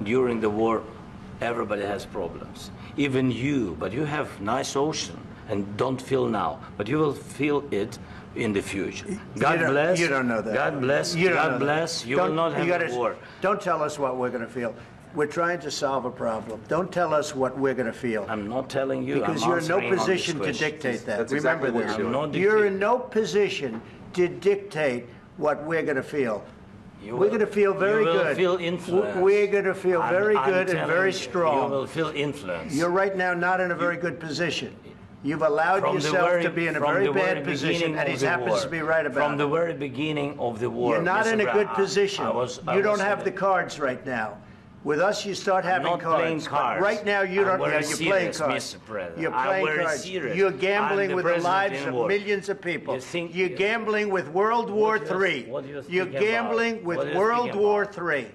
During the war, everybody has problems, even you, but you have nice ocean and don't feel now, but you will feel it in the future. God bless. You don't know that. God bless. God bless. You will not have a war. Don't tell us what we're going to feel. We're trying to solve a problem. Don't tell us what we're going to feel. I'm not telling you. Because you're in no position to dictate that. Remember this. You're in no position to dictate what we're going to feel. We're going to feel very good. You will feel influence. We're going to feel very good and very strong. You will feel influence. You're right now not in a very good position. You've allowed yourself to be in a very bad position, and he happens to be right about it. From the very beginning of the war. You're not in a good position. You don't have the cards right now. With us, you start having cards. But right now, you don't. You're playing cards. You're playing cards. You're gambling with the lives of millions of people. You're gambling with World War III. You're gambling with World War III.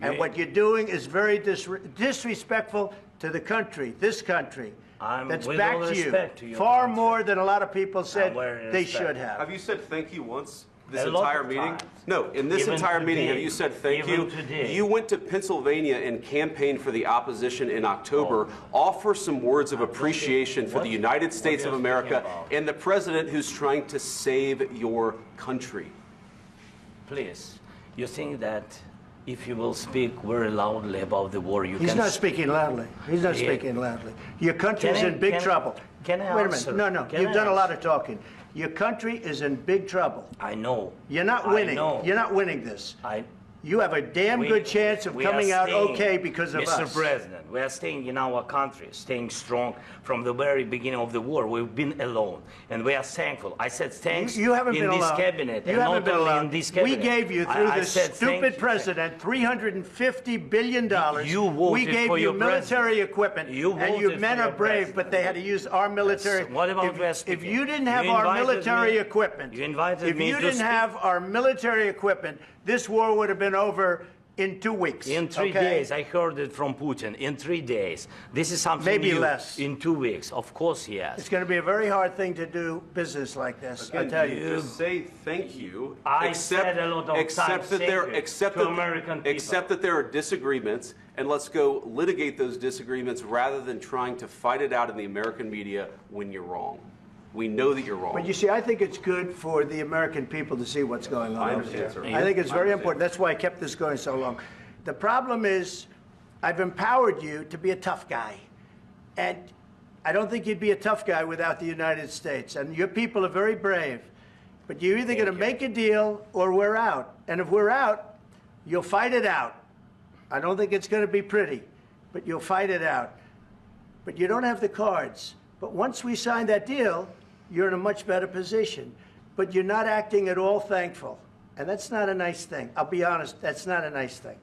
And what you're doing is very disrespectful to the country, this country. That's back to you. Far more than a lot of people said they should have. Have you said thank you once? This entire meeting? No, in this entire meeting, have you said thank you? You went to Pennsylvania and campaigned for the opposition in October. Offer some words of appreciation for the United States of America and the president who's trying to save your country. Please, you think that if you will speak very loudly about the war, you can... He's not speaking loudly. He's not speaking loudly. Your country is in big trouble. Can I answer? Wait a minute. No, you've done a lot of talking. Your country is in big trouble. I know. You're not winning. You're not winning this. You have a damn good chance of coming out okay because of us. Mr. President, we are staying in our country, staying strong from the very beginning of the war. We've been alone, and we are thankful. I said thanks you haven't in been this alone. cabinet. You haven't been alone. In this cabinet. We gave you, through this stupid president, $350 billion. We gave you military equipment, and your men are brave, but they had to use our military. What about if you didn't have our military equipment, this war would have been over in 2 weeks. In 3 days, I heard it from Putin. In 3 days, this is something maybe new. Less. In 2 weeks, of course he has. It's going to be a very hard thing to do business like this. Again, I tell you. Just say thank you. I said a lot of except that there are disagreements, and let's go litigate those disagreements rather than trying to fight it out in the American media when you're wrong. We know that you're wrong. But you see, I think it's good for the American people to see what's going on. I understand, sir. I think it's very important. That's why I kept this going so long. The problem is, I've empowered you to be a tough guy. And I don't think you'd be a tough guy without the United States. And your people are very brave. But you're either going to make a deal or we're out. And if we're out, you'll fight it out. I don't think it's going to be pretty, but you'll fight it out. But you don't have the cards. But once we sign that deal, you're in a much better position. But you're not acting at all thankful. And that's not a nice thing. I'll be honest, that's not a nice thing.